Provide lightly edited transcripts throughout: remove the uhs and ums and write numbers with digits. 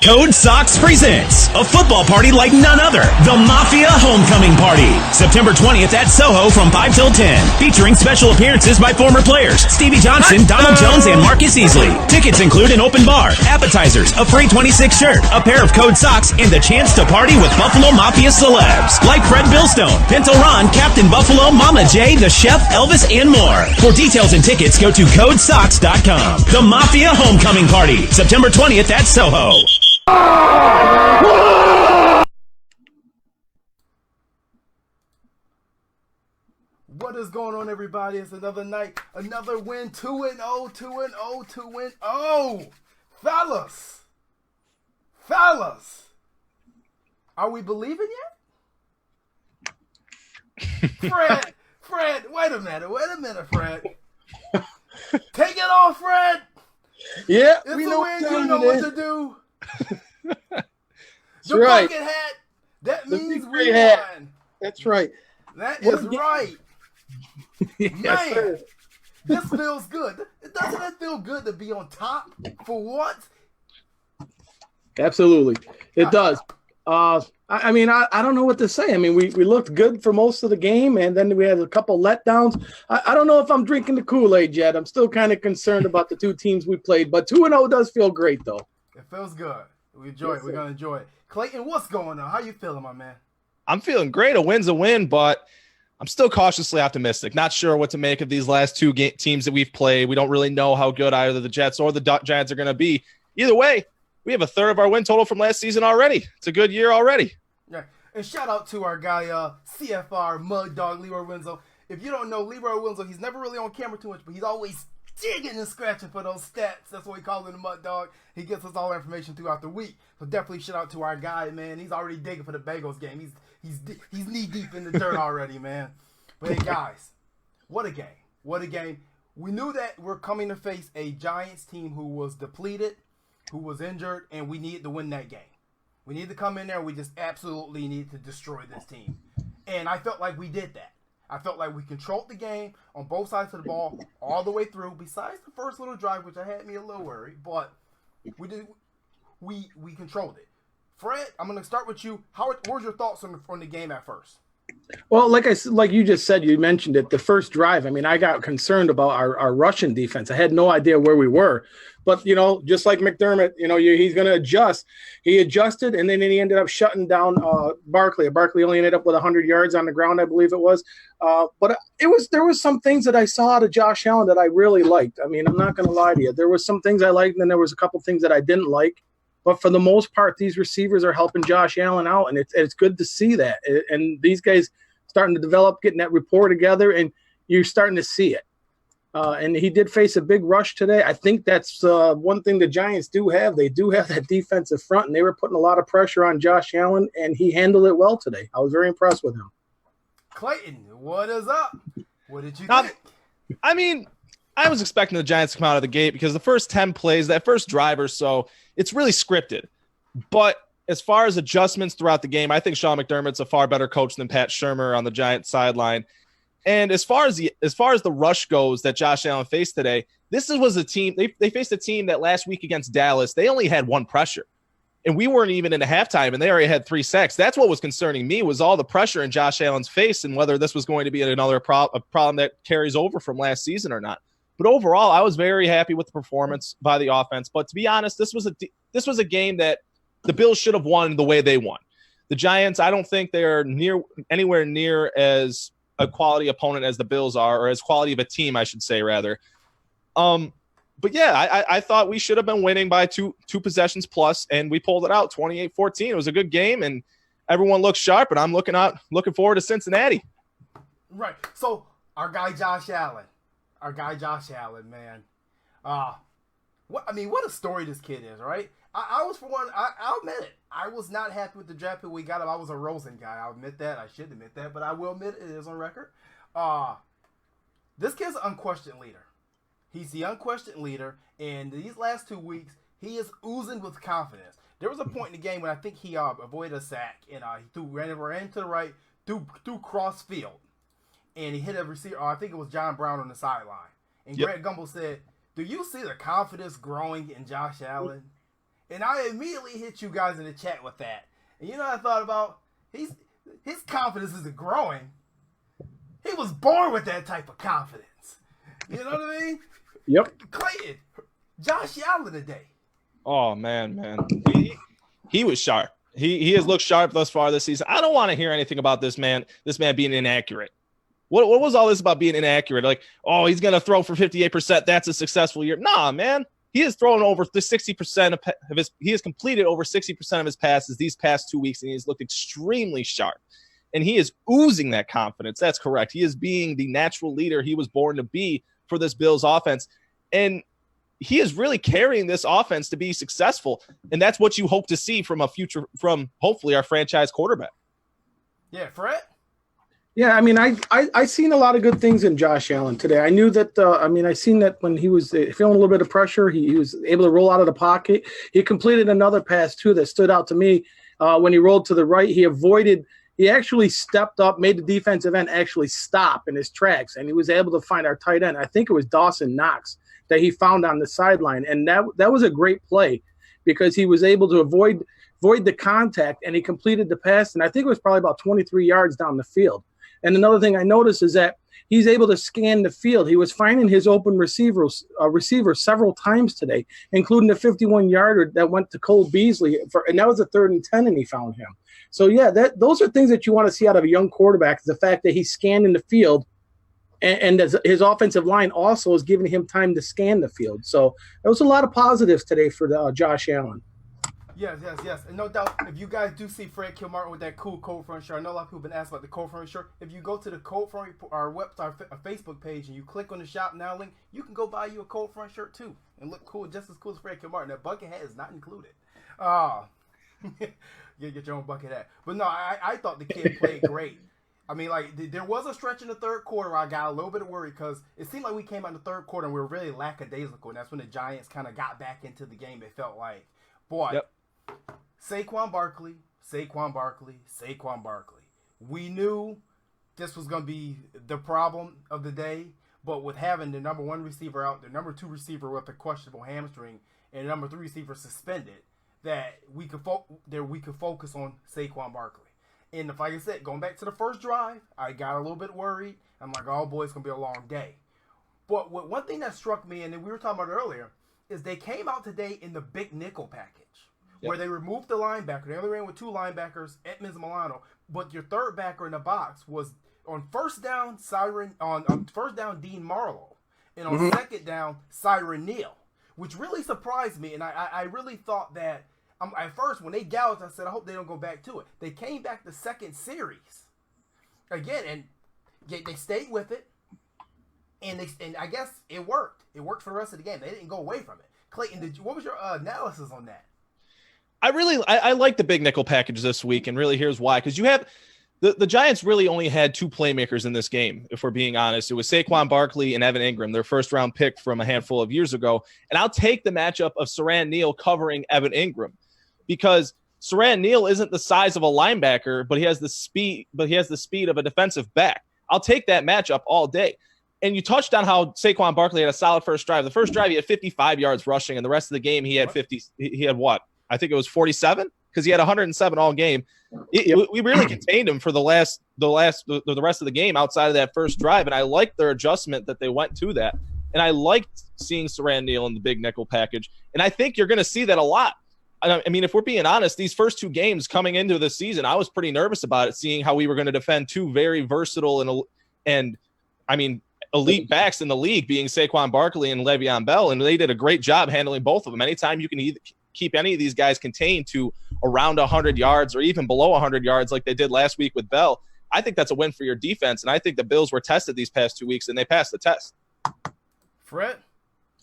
Code Sox presents a football party like none other. The Mafia Homecoming Party. September 20th at Soho from 5 till 10. Featuring special appearances by former players Stevie Johnson, Donald Jones, and Marcus Easley. Tickets include an open bar, appetizers, a free 26 shirt, a pair of Code Socks, and the chance to party with Buffalo Mafia celebs. Like Fred Billstone, Pinto Ron, Captain Buffalo, Mama J, the Chef, Elvis, and more. For details and tickets, go to CodeSocks.com. The Mafia Homecoming Party. September 20th at Soho. What is going on, everybody? It's another night, another win, 2-0, 2-0, 2-0. Fellas, are we believing yet? Fred, wait a minute, Fred. Take it off, Fred. Yeah, it's we a know win. You know what to do. That's the right. bucket hat. That means we hat. won. That's right. That is right. Yes, Man, sir. this feels good. Doesn't it feel good to be on top for once? Absolutely, it does. I mean, I don't know what to say. I mean, we looked good for most of the game, and then we had a couple letdowns. I don't know if I'm drinking the Kool-Aid yet. I'm still kind of concerned about the two teams we played, but 2-0 does feel great, though. It feels good. We enjoy it. We're going to enjoy it. Clayton, what's going on? How you feeling, my man? I'm feeling great. A win's a win, but I'm still cautiously optimistic. Not sure what to make of these last two teams that we've played. We don't really know how good either the Jets or the Giants are going to be. Either way, we have a third of our win total from last season already. It's a good year already. Yeah, and shout out to our guy, CFR Mud Dog Leroy Winzo. If you don't know Leroy Winzo, he's never really on camera too much, but he's always digging and scratching for those stats. That's why we call him the Mud Dog. He gets us all our information throughout the week. So definitely shout out to our guy, man. He's already digging for the Bagels game. He's knee deep in the dirt already, man. But hey, guys, what a game! What a game! We knew that we're coming to face a Giants team who was depleted, who was injured, and we needed to win that game. We needed to come in there. We just absolutely needed to destroy this team. And I felt like we did that. I felt like we controlled the game on both sides of the ball all the way through, besides the first little drive, which I had me a little worried. But we controlled it. Fred, I'm going to start with you. What were your thoughts on the game at first? Well, like you just said, you mentioned it, the first drive. I mean, I got concerned about our Russian defense. I had no idea where we were. But, just like McDermott, he's going to adjust. He adjusted, and then he ended up shutting down Barkley. Barkley only ended up with 100 yards on the ground, I believe it was. But there was some things that I saw out of Josh Allen that I really liked. I mean, I'm not going to lie to you. There was some things I liked, and then there was a couple things that I didn't like. But for the most part, these receivers are helping Josh Allen out, and it's good to see that. And these guys starting to develop, getting that rapport together, and you're starting to see it. And he did face a big rush today. I think that's one thing the Giants do have. They do have that defensive front, and they were putting a lot of pressure on Josh Allen, and he handled it well today. I was very impressed with him. Clayton, what is up? What did you think? I mean, I was expecting the Giants to come out of the gate because the first 10 plays, that first drive or so, it's really scripted. But as far as adjustments throughout the game, I think Sean McDermott's a far better coach than Pat Shurmur on the Giants sideline. And as far as the rush goes that Josh Allen faced today, was a team they faced a team that last week against Dallas, they only had one pressure. And we weren't even into halftime, and they already had 3 sacks. That's what was concerning me, was all the pressure in Josh Allen's face and whether this was going to be another problem that carries over from last season or not. But overall, I was very happy with the performance by the offense. But to be honest, this was a game that the Bills should have won the way they won. The Giants, I don't think they're anywhere near as a quality opponent as the Bills are, or as quality of a team, I should say, rather. But yeah, I thought we should have been winning by two possessions plus, and we pulled it out 28-14. It was a good game, and everyone looks sharp, and I'm looking forward to Cincinnati. Right. So our guy Josh Allen, man. What a story this kid is, right? I'll admit it. I was not happy with the draft pick we got him. I was a Rosen guy. I'll admit that. I should admit that, but I will admit it is on record. This kid's an unquestioned leader. He's the unquestioned leader, and these last 2 weeks, he is oozing with confidence. There was a point in the game when I think he avoided a sack, and he ran to the right, threw cross field, and he hit a receiver. I think it was John Brown on the sideline. And Greg Gumbel said, "Do you see the confidence growing in Josh Allen?" And I immediately hit you guys in the chat with that. And you know what I thought about? His confidence isn't growing. He was born with that type of confidence. You know what I mean? Yep. Clayton, Josh Allen today. Oh, man. He was sharp. He has looked sharp thus far this season. I don't want to hear anything about this man being inaccurate. What was all this about being inaccurate? Like, oh, he's going to throw for 58%. That's a successful year. Nah, man. He has thrown over the 60% of his – he has completed over 60% of his passes these past 2 weeks, and he's looked extremely sharp. And he is oozing that confidence. That's correct. He is being the natural leader he was born to be for this Bills offense. And he is really carrying this offense to be successful. And that's what you hope to see from hopefully our franchise quarterback. Yeah, Fred? Yeah, I mean, I seen a lot of good things in Josh Allen today. I knew that. I seen that when he was feeling a little bit of pressure, he was able to roll out of the pocket. He completed another pass too that stood out to me. When he rolled to the right, he actually stepped up, made the defensive end actually stop in his tracks, and he was able to find our tight end. I think it was Dawson Knox that he found on the sideline, and that was a great play because he was able to avoid the contact, and he completed the pass, and I think it was probably about 23 yards down the field. And another thing I noticed is that he's able to scan the field. He was finding his open receiver several times today, including the 51-yarder that went to Cole Beasley, and that was a 3rd and 10, and he found him. So, yeah, those are things that you want to see out of a young quarterback, is the fact that he's scanning the field, and his offensive line also is giving him time to scan the field. So there was a lot of positives today for Josh Allen. Yes. And no doubt, if you guys do see Fred Kilmartin with that cool Cold Front shirt, I know a lot of people have been asking about the Cold Front shirt. If you go to the Cold Front, our website, our Facebook page, and you click on the Shop Now link, you can go buy you a Cold Front shirt too and look cool, just as cool as Fred Kilmartin. That bucket hat is not included. You get your own bucket hat. But no, I thought the kid played great. I mean, like, there was a stretch in the third quarter where I got a little bit of worry because it seemed like we came out in the third quarter and we were really lackadaisical, and that's when the Giants kind of got back into the game, it felt like. Boy, yep. Saquon Barkley. We knew this was going to be the problem of the day, but with having the number 1 receiver out, the number 2 receiver with a questionable hamstring, and the number 3 receiver suspended, that we could focus on Saquon Barkley. And like I said, going back to the first drive, I got a little bit worried. I'm like, oh boy, it's going to be a long day. But one thing that struck me, and we were talking about it earlier, is they came out today in the big nickel package. Yep. Where they removed the linebacker. They only ran with 2 linebackers, Edmonds and Milano. But your third backer in the box was on first down, on first down, Dean Marlowe. And on second down, Siren Neal. Which really surprised me. And I really thought that, at first, when they gouged, I said, I hope they don't go back to it. They came back the second series. Again, and they stayed with it. And I guess it worked. It worked for the rest of the game. They didn't go away from it. Clayton, what was your analysis on that? I like the big nickel package this week, and really here's why. Because you have the Giants really only had 2 playmakers in this game, if we're being honest. It was Saquon Barkley and Evan Ingram, their first-round pick from a handful of years ago. And I'll take the matchup of Siran Neal covering Evan Ingram because Siran Neal isn't the size of a linebacker, but he has the speed of a defensive back. I'll take that matchup all day. And you touched on how Saquon Barkley had a solid first drive. The first drive, he had 55 yards rushing, and the rest of the game, he had 50. He had what? I think it was 47 because he had 107 all game. We really contained him for the rest of the game outside of that first drive, and I liked their adjustment that they went to that. And I liked seeing Siran Neal in the big nickel package, and I think you're going to see that a lot. I mean, if we're being honest, these first 2 games coming into the season, I was pretty nervous about it, seeing how we were going to defend 2 very versatile and I mean, elite backs in the league, being Saquon Barkley and Le'Veon Bell, and they did a great job handling both of them. Anytime you can keep any of these guys contained to around 100 yards or even below 100 yards like they did last week with Bell, I think that's a win for your defense, and I think the Bills were tested these past 2 weeks, and they passed the test. Fred?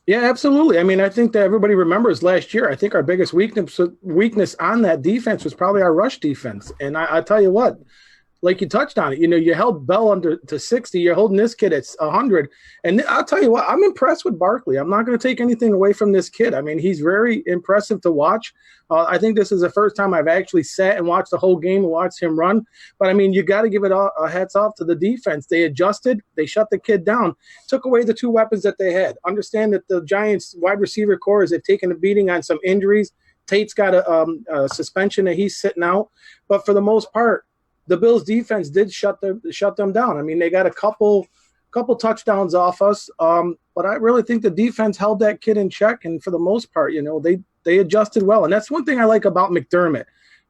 Yeah, absolutely. I mean, I think that everybody remembers last year, I think our biggest weakness on that defense was probably our rush defense. And I tell you what, like you touched on it, you held Bell under to 60. You're holding this kid at 100. And I'll tell you what, I'm impressed with Barkley. I'm not going to take anything away from this kid. I mean, he's very impressive to watch. I think this is the first time I've actually sat and watched the whole game and watched him run. But, I mean, you got to give it a hats off to the defense. They adjusted. They shut the kid down, took away the 2 weapons that they had. Understand that the Giants wide receiver core have taken a beating on some injuries. Tate's got a suspension that he's sitting out. But for the most part, the Bills defense did shut them down. I mean, they got a couple touchdowns off us. But I really think the defense held that kid in check. And for the most part, they adjusted well. And that's one thing I like about McDermott.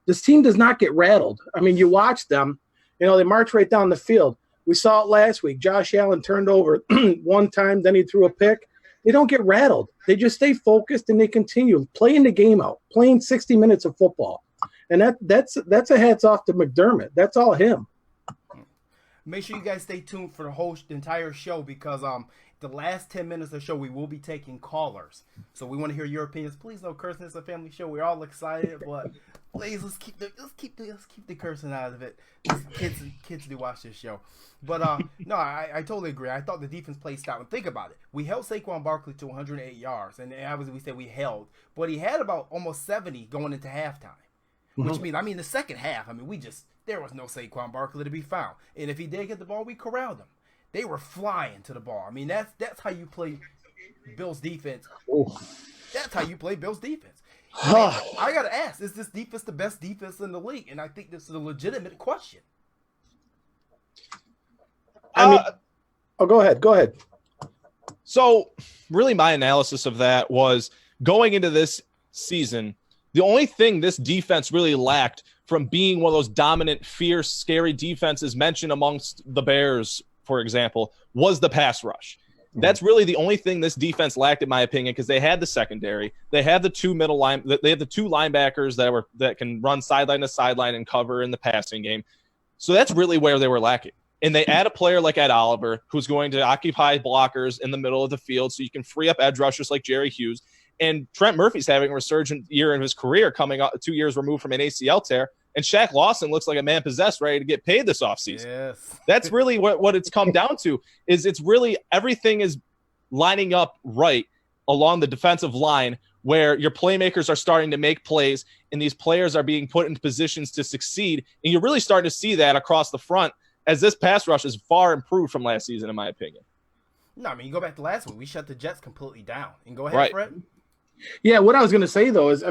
This team does not get rattled. I mean, you watch them, they march right down the field. We saw it last week. Josh Allen turned over one time, then he threw a pick. They don't get rattled. They just stay focused and they continue playing the game out, playing 60 minutes of football. And that's a hats off to McDermott. That's all him. Make sure you guys stay tuned for the entire show because the last 10 minutes of the show we will be taking callers. So we want to hear your opinions. Please no cursing. It's a family show. We're all excited, but please let's keep the cursing out of it. Kids do watch this show. But no, I totally agree. I thought the defense played stout. And think about it. We held Saquon Barkley to 108 yards, and obviously we said we held, but he had about almost 70 going into halftime. Which means, the second half, there was no Saquon Barkley to be found. And if he did get the ball, we corralled him. They were flying to the ball. That's how you play Bills defense. That's how you play Bills defense. I got to ask, is this defense the best defense in the league? And I think this is a legitimate question. Go ahead. So really my analysis of that was going into this season, the only thing this defense really lacked from being one of those dominant, fierce, scary defenses mentioned amongst the Bears, for example, was the pass rush. That's really the only thing this defense lacked, in my opinion, because they had the secondary, they had the two they had the two linebackers that can run sideline to sideline and cover in the passing game. So that's really where they were lacking. And they add a player like Ed Oliver, who's going to occupy blockers in the middle of the field, so you can free up edge rushers like Jerry Hughes. And Trent Murphy's having a resurgent year in his career, coming up 2 years removed from an ACL tear. And Shaq Lawson looks like a man possessed, ready to get paid this offseason. Yes. That's really what it's come down to, is it's really everything is lining up right along the defensive line where your playmakers are starting to make plays and these players are being put into positions to succeed. And you're really starting to see that across the front as this pass rush is far improved from last season, in my opinion. No, you go back to last week. We shut the Jets completely down. And go ahead, right. Fred. Yeah, what I was going to say, though, is,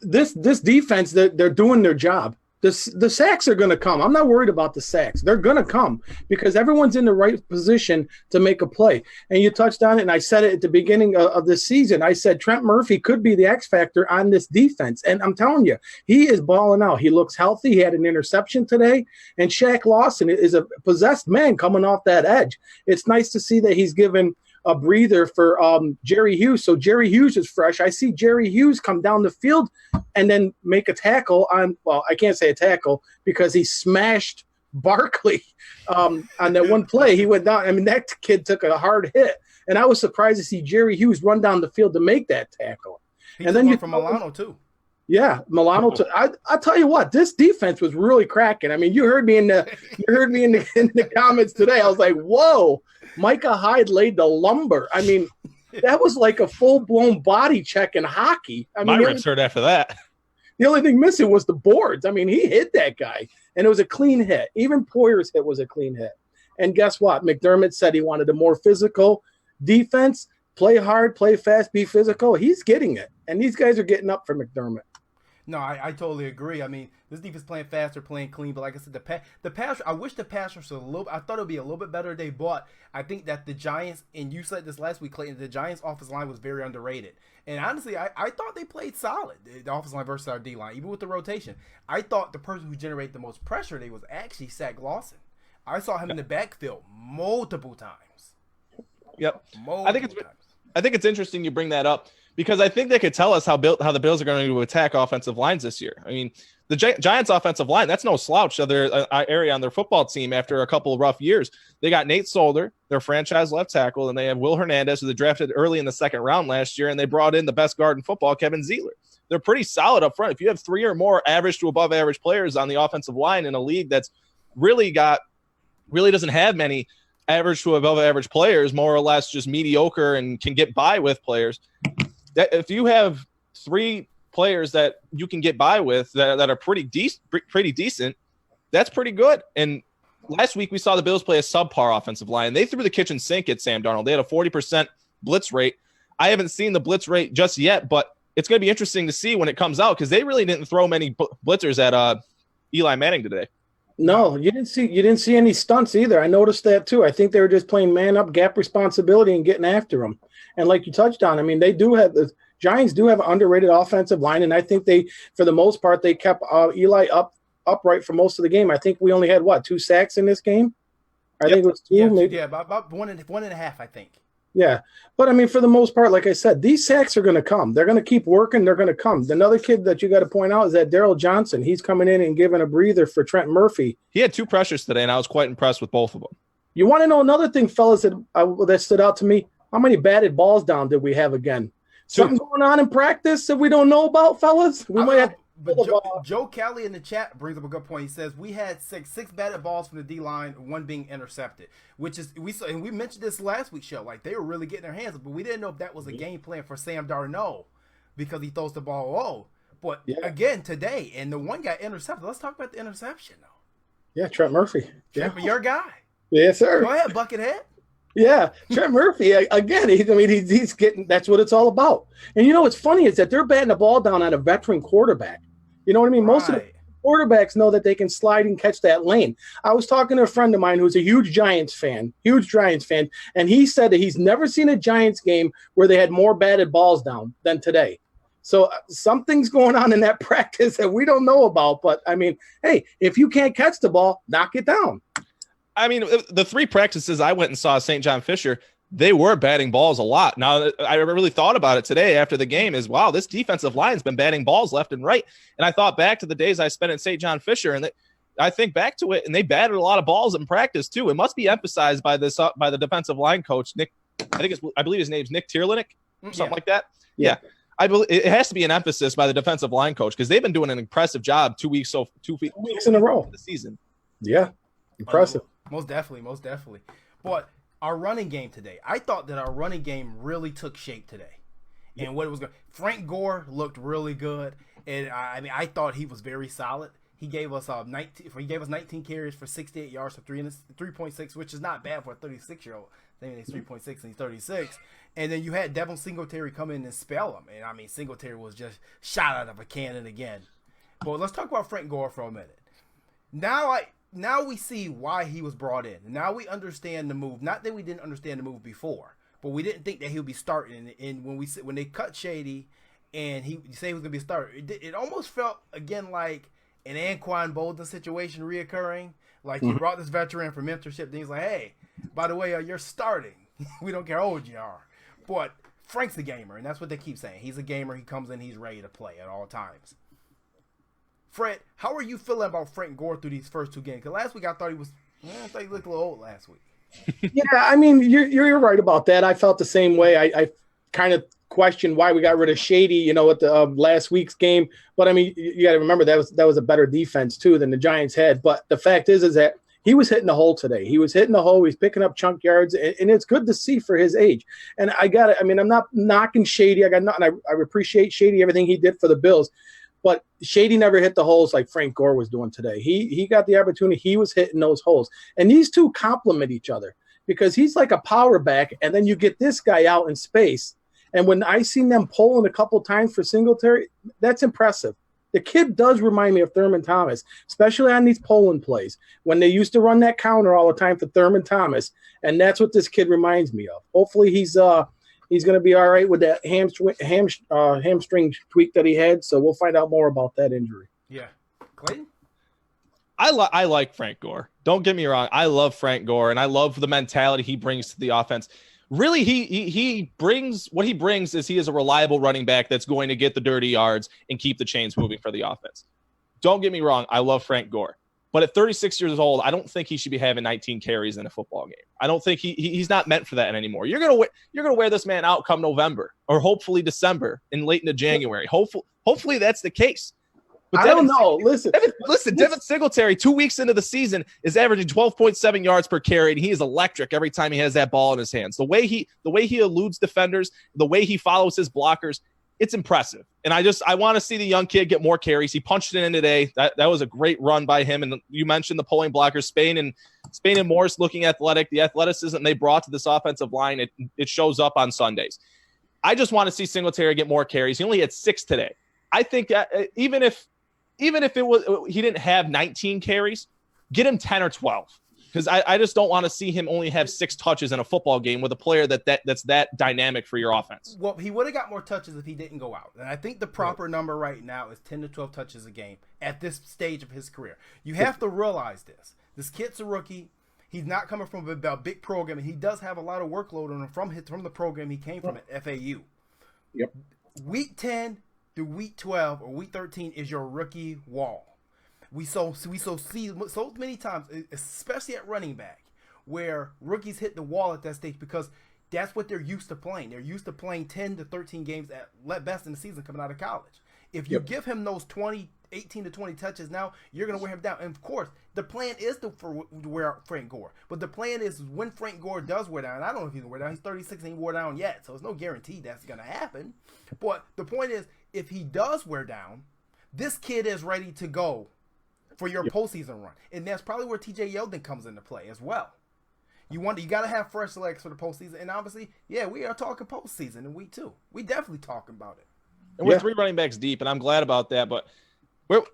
this defense, they're doing their job. The sacks are going to come. I'm not worried about the sacks. They're going to come because everyone's in the right position to make a play. And you touched on it, and I said it at the beginning of this season. I said Trent Murphy could be the X factor on this defense. And I'm telling you, he is balling out. He looks healthy. He had an interception today. And Shaq Lawson is a possessed man coming off that edge. It's nice to see that he's given a breather for Jerry Hughes. So Jerry Hughes is fresh. I see Jerry Hughes come down the field and then make a tackle on, well, I can't say a tackle because he smashed Barkley on that one play. He went down. That kid took a hard hit. And I was surprised to see Jerry Hughes run down the field to make that tackle. And then you from Milano too. Yeah, Milano. I tell you what, this defense was really cracking. You heard me in the comments today. I was like, whoa, Micah Hyde laid the lumber. That was like a full blown body check in hockey. My ribs hurt after that. The only thing missing was the boards. He hit that guy, and it was a clean hit. Even Poyer's hit was a clean hit. And guess what? McDermott said he wanted a more physical defense. Play hard, play fast, be physical. He's getting it, and these guys are getting up for McDermott. No, I totally agree. This defense playing faster, playing clean, but like I said, the pass. I wish the pass was a little. I thought it would be a little bit better today, but I think that the Giants, and you said this last week, Clayton, the Giants' offensive line was very underrated. And honestly, I thought they played solid, the offensive line versus our D line, even with the rotation. I thought the person who generated the most pressure today was actually Shaq Lawson. I saw him in the backfield multiple times. Yep, I think it's interesting you bring that up. Because I think they could tell us how the Bills are going to attack offensive lines this year. The Giants' offensive line, that's no slouch of their area on their football team after a couple of rough years. They got Nate Solder, their franchise left tackle, and they have Will Hernandez, who they drafted early in the second round last year, and they brought in the best guard in football, Kevin Zeitler. They're pretty solid up front. If you have three or more average to above average players on the offensive line in a league that's really doesn't have many average to above average players, more or less just mediocre and can get by with players, that if you have three players that you can get by with that are pretty decent, that's pretty good. And last week we saw the Bills play a subpar offensive line. They threw the kitchen sink at Sam Darnold. They had a 40% blitz rate. I haven't seen the blitz rate just yet, but it's going to be interesting to see when it comes out because they really didn't throw many blitzers at Eli Manning today. No, you didn't see any stunts either. I noticed that too. I think they were just playing man up, gap responsibility, and getting after him. And like you touched on, I mean, the Giants do have an underrated offensive line, and I think for the most part, they kept Eli upright for most of the game. I think we only had 2 sacks in this game. I think it was 2, maybe. Yeah, about one and a half, I think. Yeah, but I mean, for the most part, like I said, these sacks are going to come. They're going to keep working. They're going to come. Another kid that you got to point out is that Darrell Johnson. He's coming in and giving a breather for Trent Murphy. He had 2 pressures today, and I was quite impressed with both of them. You want to know another thing, fellas, that stood out to me? How many batted balls down did we have again? Something going on in practice that we don't know about, fellas? We might have. But Joe Kelly in the chat brings up a good point. He says we had six batted balls from the D line, 1 being intercepted, which is and we mentioned this last week's show. Like they were really getting their hands up, but we didn't know if that was a game plan for Sam Darnold because he throws the ball low. But again today, and the one got intercepted. Let's talk about the interception though. Yeah, Trent Murphy. Trent, your guy. Yes, sir. Go ahead, Buckethead. Yeah, Trent Murphy again. He's getting. That's what it's all about. And you know what's funny is that they're batting the ball down on a veteran quarterback. You know what I mean? Most of the quarterbacks know that they can slide and catch that lane. I was talking to a friend of mine who's a huge Giants fan, and he said that he's never seen a Giants game where they had more batted balls down than today. So something's going on in that practice that we don't know about. But, I mean, hey, if you can't catch the ball, knock it down. I mean, the 3 practices I went and saw St. John Fisher, they were batting balls a lot. Now, I really thought about it today after the game is, wow, this defensive line's been batting balls left and right. And I thought back to the days I spent at St. John Fisher, and I think back to it, and they batted a lot of balls in practice, too. It must be emphasized by the defensive line coach, Nick. I believe his name's Nick Tierlinick, something like that. Yeah. I believe it has to be an emphasis by the defensive line coach because they've been doing an impressive job 2 weeks in a row the season. Yeah, impressive. Most definitely. But our running game today, I thought that our running game really took shape today. And what it was going, Frank Gore looked really good, and I thought he was very solid. He gave us 19 carries for 68 yards for 3.6, which is not bad for a 36-year-old. I think it's 3.6 and he's 36. And then you had Devin Singletary come in and spell him. And I mean, Singletary was just shot out of a cannon again. But let's talk about Frank Gore for a minute. Now we see why he was brought in. Now we understand the move. Not that we didn't understand the move before, but we didn't think that he would be starting. And when they cut Shady, and he say he was going to be a starter, it almost felt again like an Anquan Bolden situation reoccurring. Like he brought this veteran for mentorship. Then he's like, hey, by the way, you're starting. We don't care how old you are. But Frank's a gamer, and that's what they keep saying. He's a gamer. He comes in, he's ready to play at all times. Fred, how are you feeling about Frank Gore through these first 2 games? Because last week I thought he looked a little old last week. Yeah, I mean, you're right about that. I felt the same way. I kind of questioned why we got rid of Shady, at the last week's game. But I mean, you got to remember that was a better defense too than the Giants had. But the fact is that he was hitting the hole today. He was hitting the hole. He's picking up chunk yards, and it's good to see for his age. And I'm not knocking Shady. I appreciate Shady, everything he did for the Bills. But Shady never hit the holes like Frank Gore was doing today. He got the opportunity. He was hitting those holes. And these two complement each other because he's like a power back, and then you get this guy out in space. And when I seen them pulling a couple times for Singletary, that's impressive. The kid does remind me of Thurman Thomas, especially on these pulling plays when they used to run that counter all the time for Thurman Thomas. And that's what this kid reminds me of. Hopefully he's going to be all right with that hamstring tweak that he had. So we'll find out more about that injury. Yeah. Clayton? I like Frank Gore. Don't get me wrong. I love Frank Gore, and I love the mentality he brings to the offense. Really, he brings – what he brings is he is a reliable running back that's going to get the dirty yards and keep the chains moving for the offense. Don't get me wrong. I love Frank Gore. But at 36 years old, I don't think he should be having 19 carries in a football game. I don't think he's not meant for that anymore. You're gonna wear this man out come November or hopefully December and late into January. Hopefully that's the case. But I don't know. Listen, Devin Singletary 2 weeks into the season is averaging 12.7 yards per carry, and he is electric every time he has that ball in his hands. The way he eludes defenders, the way he follows his blockers, it's impressive. And I want to see the young kid get more carries. He punched it in today. That was a great run by him. And you mentioned the pulling blockers, Spain and Morris looking athletic. The athleticism they brought to this offensive line, it shows up on Sundays. I just want to see Singletary get more carries. He only had 6 today. I think even if it was he didn't have 19 carries, get him 10 or 12. Because I just don't want to see him only have 6 touches in a football game with a player that's that dynamic for your offense. Well, he would have got more touches if he didn't go out. And I think the proper number right now is 10 to 12 touches a game at this stage of his career. You have to realize this. This kid's a rookie. He's not coming from a big program, and he does have a lot of workload on him from the program he came from at FAU. Yep. Week 10 through week 12 or week 13 is your rookie wall. We see so many times, especially at running back, where rookies hit the wall at that stage because that's what they're used to playing. They're used to playing 10 to 13 games at best in the season coming out of college. If you give him those 18 to 20 touches now, you're going to wear him down. And, of course, the plan is to wear Frank Gore. But the plan is when Frank Gore does wear down, and I don't know if he's going to wear down. He's 36 and he wore down yet, so there's no guarantee that's going to happen. But the point is, if he does wear down, this kid is ready to go for your postseason run. And that's probably where TJ Yeldon comes into play as well. You got to have fresh legs for the postseason. And obviously, we are talking postseason in week 2. We definitely talking about it. And we're 3 running backs deep, and I'm glad about that. But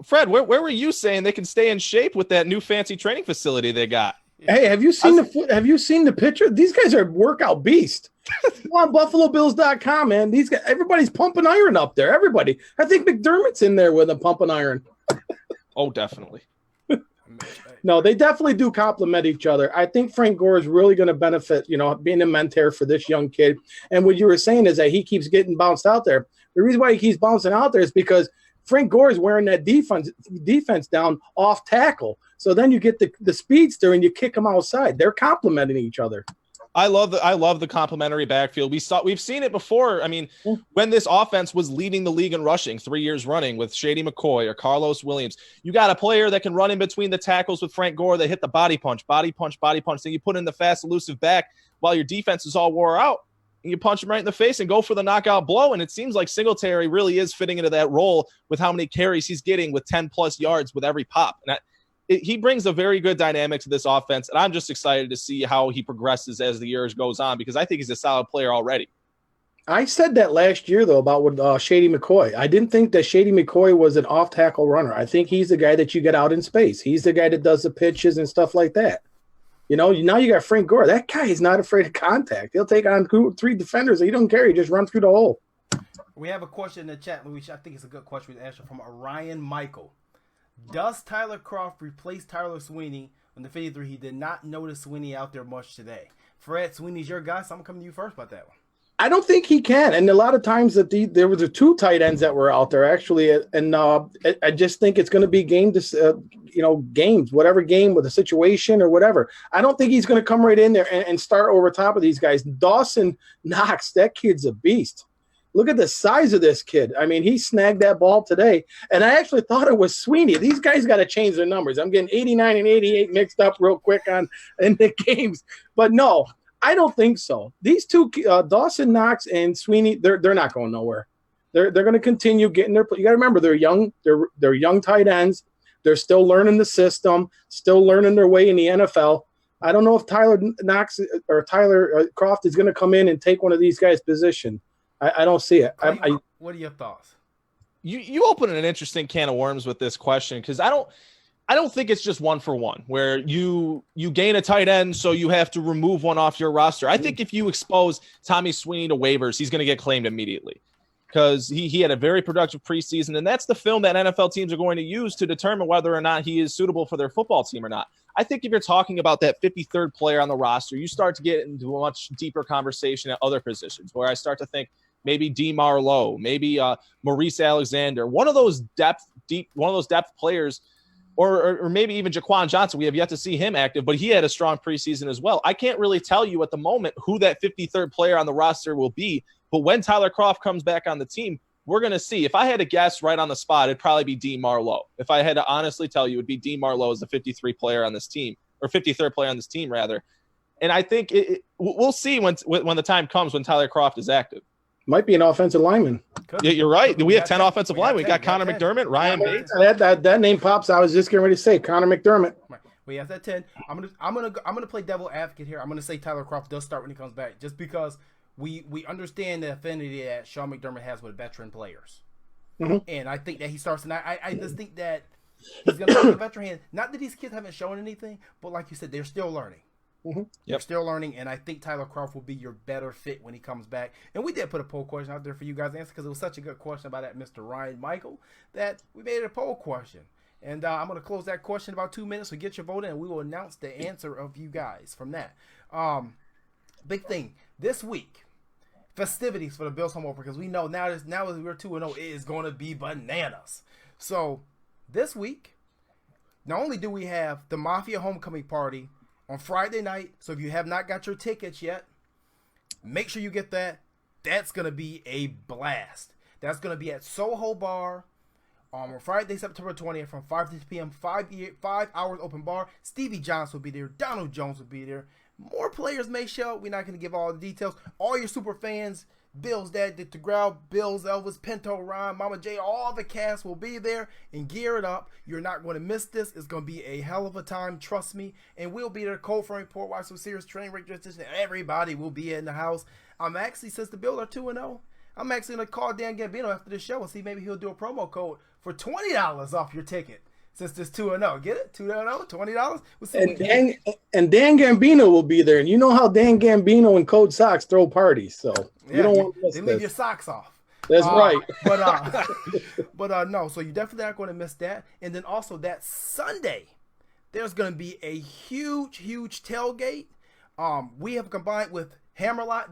Fred, where were you saying they can stay in shape with that new fancy training facility they got? Hey, have you seen the picture? These guys are workout beasts. Go on BuffaloBills.com, man. These guys, everybody's pumping iron up there. Everybody. I think McDermott's in there with them pumping iron. Oh, definitely. No, they definitely do complement each other. I think Frank Gore is really going to benefit, being a mentor for this young kid. And what you were saying is that he keeps getting bounced out there. The reason why he keeps bouncing out there is because Frank Gore is wearing that defense down off tackle. So then you get the speedster and you kick them outside. They're complementing each other. I love the complementary backfield. We've seen it before. I mean, when this offense was leading the league in rushing 3 years running with Shady McCoy or Carlos Williams, you got a player that can run in between the tackles with Frank Gore that hit the body punch. Then you put in the fast, elusive back while your defense is all wore out, and you punch him right in the face and go for the knockout blow. And it seems like Singletary really is fitting into that role with how many carries he's getting with 10+ yards with every pop. And he brings a very good dynamic to this offense, and I'm just excited to see how he progresses as the years goes on because I think he's a solid player already. I said that last year, though, about with Shady McCoy. I didn't think that Shady McCoy was an off-tackle runner. I think he's the guy that you get out in space. He's the guy that does the pitches and stuff like that. Now you got Frank Gore. That guy is not afraid of contact. He'll take on 3 defenders. He don't care. He just runs through the hole. We have a question in the chat, which I think is a good question to answer from Orion Michael. Does Tyler Kroft replace Tyler Sweeney on the 53? He did not notice Sweeney out there much today. Fred, Sweeney's your guy, so I'm coming to you first about that one. I don't think he can. And a lot of times that there were 2 tight ends that were out there actually. And I just think it's going to be games, whatever game with a situation or whatever. I don't think he's going to come right in there and start over top of these guys. Dawson Knox, that kid's a beast. Look at the size of this kid. I mean, he snagged that ball today. And I actually thought it was Sweeney. These guys got to change their numbers. I'm getting 89 and 88 mixed up real quick in the games. But no, I don't think so. These 2, Dawson Knox and Sweeney, they're not going nowhere. They're going to continue getting their – you got to remember, they're young. They're young tight ends. They're still learning the system, still learning their way in the NFL. I don't know if Tyler Knox or Tyler Kroft is going to come in and take one of these guys' position. I don't see it. What are your thoughts? You open an interesting can of worms with this question because I don't think it's just 1 for 1 where you gain a tight end so you have to remove one off your roster. I think if you expose Tommy Sweeney to waivers, he's going to get claimed immediately because he had a very productive preseason, and that's the film that NFL teams are going to use to determine whether or not he is suitable for their football team or not. I think if you're talking about that 53rd player on the roster, you start to get into a much deeper conversation at other positions where I start to think maybe DeMar Lowe, maybe Maurice Alexander, one of those depth players, or maybe even Jaquan Johnson. We have yet to see him active, but he had a strong preseason as well. I can't really tell you at the moment who that 53rd player on the roster will be, but when Tyler Kroft comes back on the team, we're going to see. If I had to guess right on the spot, it'd probably be DeMar Lowe. If I had to honestly tell you, it would be DeMar Lowe as the 53rd player on this team, rather. And I think we'll see when the time comes when Tyler Kroft is active. Might be an offensive lineman. Yeah, you're right. We have 10 offensive linemen. We got Connor McDermott, Ryan Bates. That name pops. I was just getting ready to say Connor McDermott. We have that 10. I'm gonna play devil advocate here. I'm gonna say Tyler Kroft does start when he comes back, just because we understand the affinity that Sean McDermott has with veteran players. Mm-hmm. And I think that he starts, and I just think that he's going to be a veteran hand. Not that these kids haven't shown anything, but like you said, they're still learning. Mm-hmm. They're still learning, and I think Tyler Croft will be your better fit when he comes back. And we did put a poll question out there for you guys to answer because it was such a good question about that Mr. Ryan Michael that we made it a poll question. And I'm going to close that question in about 2 minutes, so get your vote in, and we will announce the answer of you guys from that. Big thing, this week, festivities for the Bills home opener, because we know now that we're 2-0, it is going to be bananas. So this week, not only do we have the Mafia homecoming party on Friday night, so if you have not got your tickets yet, make sure you get that. That's going to be a blast. That's going to be at Soho Bar on Friday, September 20th from 5 to 6 p.m., 5 hours open bar. Stevie Johnson will be there. Donald Jones will be there. More players may show up. We're not going to give all the details. All your super fans, Bill's Dad, Dick DeGraw, Bill's Elvis, Pinto, Ron, Mama J, all the cast will be there and gear it up. You're not going to miss this. It's going to be a hell of a time, trust me. And we'll be there. Cold Front Report, watch some serious train wreck justice. Everybody will be in the house. I'm actually, since the Bills are 2-0, I'm actually going to call Dan Gambino after the show and see maybe he'll do a promo code for $20 off your ticket. Since it's 2-0, get it? 2-0, $20. We'll see and Dan Gambino will be there, and you know how Dan Gambino and Code Sox throw parties, so you don't want to miss they this. leave your socks off. That's right. But no, so you're definitely not going to miss that. And then also that Sunday, there's going to be a huge tailgate. We have combined with Hammerlot,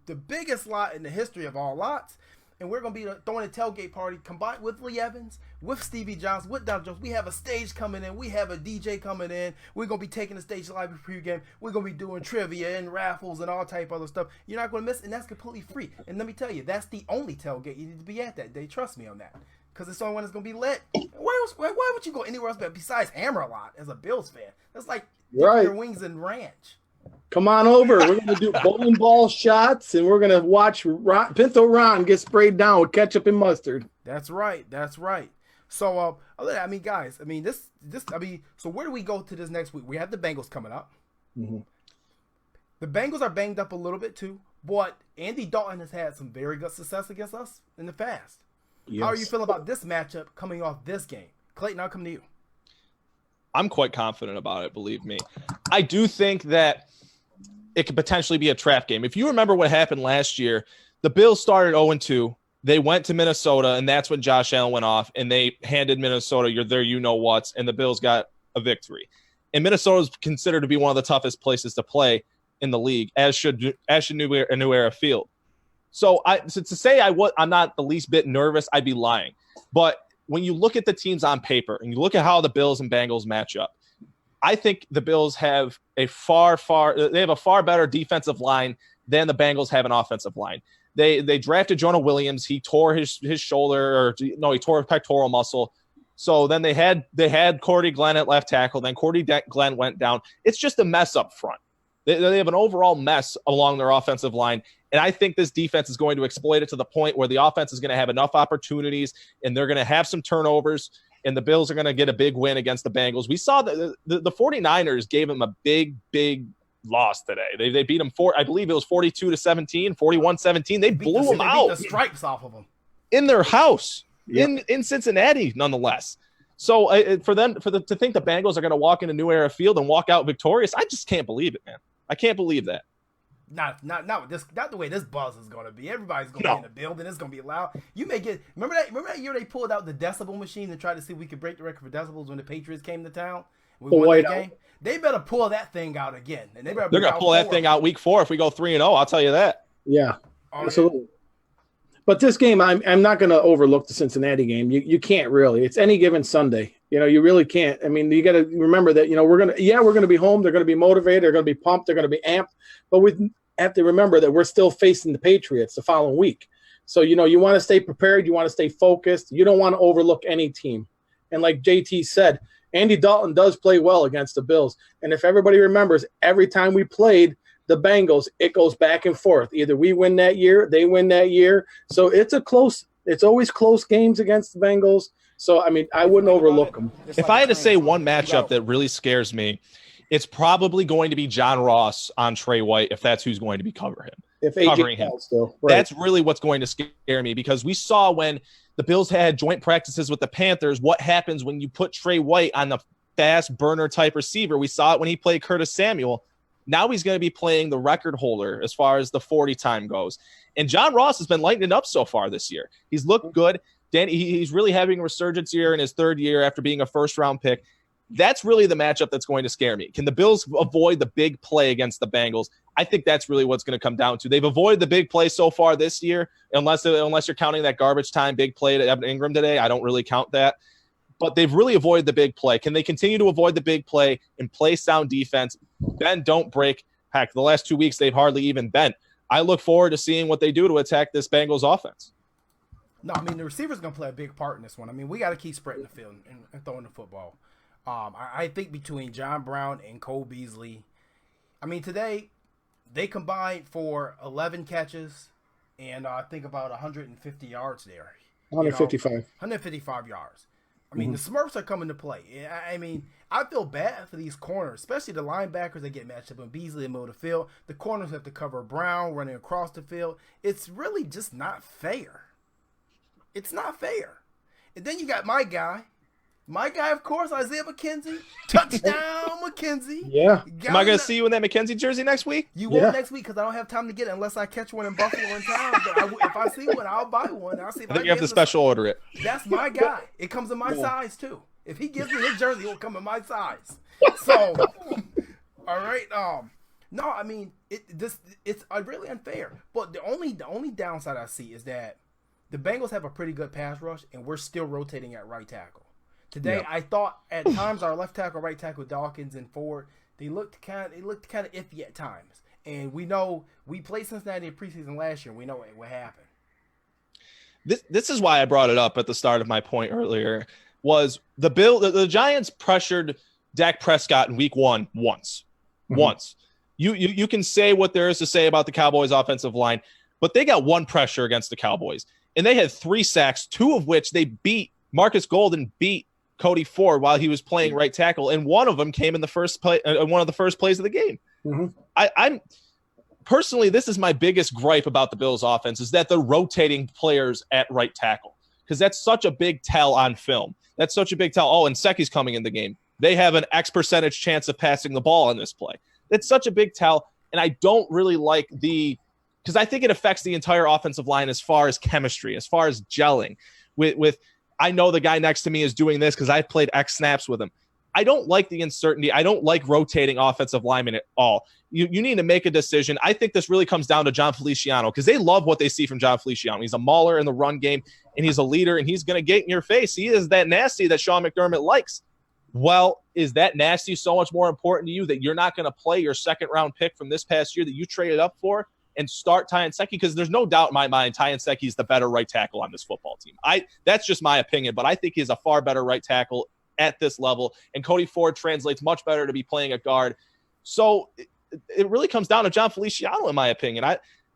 the biggest lot in the history of all lots. And we're going to be throwing a tailgate party combined with Lee Evans, with Stevie Johnson, with Donald Jones. We have a stage coming in. We have a DJ coming in. We're going to be taking the stage live for pregame. We're going to be doing trivia and raffles and all type of other stuff. You're not going to miss it, and that's completely free. And let me tell you, that's the only tailgate you need to be at that day. Trust me on that. Because it's the only one that's going to be lit. Why would you go anywhere else besides Hammerlot as a Bills fan? That's like your wings and ranch. Come on over. We're going to do bowling ball shots, and we're going to watch Pinto Ron get sprayed down with ketchup and mustard. That's right. So, I mean, guys, so where do we go to this next week? We have the Bengals coming up. Mm-hmm. The Bengals are banged up a little bit too, but Andy Dalton has had some very good success against us in the past. Yes. How are you feeling about this matchup coming off this game? Clayton, I'll come to you. I'm quite confident about it, believe me. I do think that it could potentially be a trap game. If you remember what happened last year, the Bills started 0-2. They went to Minnesota, and that's when Josh Allen went off, and they handed Minnesota their you-know-whats, and the Bills got a victory. And Minnesota is considered to be one of the toughest places to play in the league, as should New Era Field. So to say I'm not the least bit nervous, I'd be lying. But when you look at the teams on paper, and you look at how the Bills and Bengals match up, I think the Bills have a far better defensive line than the Bengals have an offensive line. They drafted Jonah Williams. He tore his shoulder, he tore a pectoral muscle. So then they had Cordy Glenn at left tackle. Then Cordy Glenn went down. It's just a mess up front. They have an overall mess along their offensive line. And I think this defense is going to exploit it to the point where the offense is going to have enough opportunities and they're going to have some turnovers. And the Bills are going to get a big win against the Bengals. We saw the 49ers gave them a big loss today. They beat them I believe it was 42-17, 41-17. They blew them out. Beat the stripes off of them in their house in Cincinnati, nonetheless. So for them to think the Bengals are going to walk into New Era Field and walk out victorious, I just can't believe it, man. I can't believe that. Not the way this buzz is going to be. Everybody's going to be in the building. It's going to be loud. You may get remember that year they pulled out the decibel machine and tried to see if we could break the record for decibels when the Patriots came to town. We won that game. They better pull that thing out again. And they're going to pull that thing out week 4 if we go 3-0. I'll tell you that. Yeah, absolutely. But this game, I'm not going to overlook the Cincinnati game. You can't really. It's any given Sunday. You really can't. I mean, you got to remember that. We're going to be home. They're going to be motivated. They're going to be pumped. They're going to be amped. But we have to remember that we're still facing the Patriots the following week. So you want to stay prepared. You want to stay focused. You don't want to overlook any team. And like JT said, Andy Dalton does play well against the Bills. And if everybody remembers, every time we played the Bengals, it goes back and forth. Either we win that year, they win that year. So it's always close games against the Bengals. So, I mean, I wouldn't overlook them. If I had to say one matchup that really scares me, it's probably going to be John Ross on Trey White if that's who's going to be covering him. if covering AJ him. Still. Right. That's really what's going to scare me, because we saw when the Bills had joint practices with the Panthers what happens when you put Trey White on the fast burner type receiver. We saw it when he played Curtis Samuel. Now he's going to be playing the record holder as far as the 40 time goes. And John Ross has been lighting it up so far this year. He's looked good. He's really having a resurgence year in his third year after being a first-round pick. That's really the matchup that's going to scare me. Can the Bills avoid the big play against the Bengals? I think that's really what's going to come down to. They've avoided the big play so far this year, unless you're counting that garbage time big play to Evan Ingram today. I don't really count that. But they've really avoided the big play. Can they continue to avoid the big play and play sound defense? Bend, don't break. Heck, the last 2 weeks, they've hardly even bent. I look forward to seeing what they do to attack this Bengals offense. No, I mean, the receiver's going to play a big part in this one. I mean, we got to keep spreading the field and throwing the football. I think between John Brown and Cole Beasley, I mean, today they combined for 11 catches and I think about 150 yards there. 155. 155 yards. I mean, the Smurfs are coming to play. I mean, I feel bad for these corners, especially the linebackers that get matched up with Beasley in the middle of the field. The corners have to cover Brown running across the field. It's really just not fair. It's not fair. And then you got my guy, of course, Isaiah McKenzie. Touchdown, McKenzie. Yeah. Am I going to see you in that McKenzie jersey next week? You won't next week because I don't have time to get it unless I catch one in Buffalo in town. But if I see one, I'll buy one. I'll see if I think you have to special order it. That's my guy. It comes in my size, too. If he gives me his jersey, it will come in my size. So, all right. No, I mean, it's really unfair. But the only downside I see is that the Bengals have a pretty good pass rush, and we're still rotating at right tackle. Today, I thought at times our left tackle, right tackle, Dawkins and Ford, they looked kind of iffy at times. And we know we played Cincinnati in preseason last year. And we know what happened. This is why I brought it up at the start of my point earlier. Was the Giants pressured Dak Prescott in week 1 once. Once. You can say what there is to say about the Cowboys offensive line, but they got one pressure against the Cowboys. And they had 3 sacks, 2 of which they beat. Marcus Golden beat Cody Ford while he was playing right tackle, and one of them came in the first play, one of the first plays of the game. I'm personally, this is my biggest gripe about the Bills' offense is that they're rotating players at right tackle, because that's such a big tell on film. That's such a big tell. Oh, and Secchi's coming in the game. They have an X percentage chance of passing the ball on this play. That's such a big tell, and I don't really like because I think it affects the entire offensive line as far as chemistry, as far as gelling with I know the guy next to me is doing this because I played X snaps with him. I don't like the uncertainty. I don't like rotating offensive linemen at all. You need to make a decision. I think this really comes down to John Feliciano, because they love what they see from John Feliciano. He's a mauler in the run game, and he's a leader, and he's going to get in your face. He is that nasty that Sean McDermott likes. Well, is that nasty so much more important to you that you're not going to play your second-round pick from this past year that you traded up for and start Ty Nsekhe? Because there's no doubt in my mind Ty Nsekhe is the better right tackle on this football team. That's just my opinion, but I think he's a far better right tackle at this level, and Cody Ford translates much better to be playing a guard. So it really comes down to John Feliciano, in my opinion.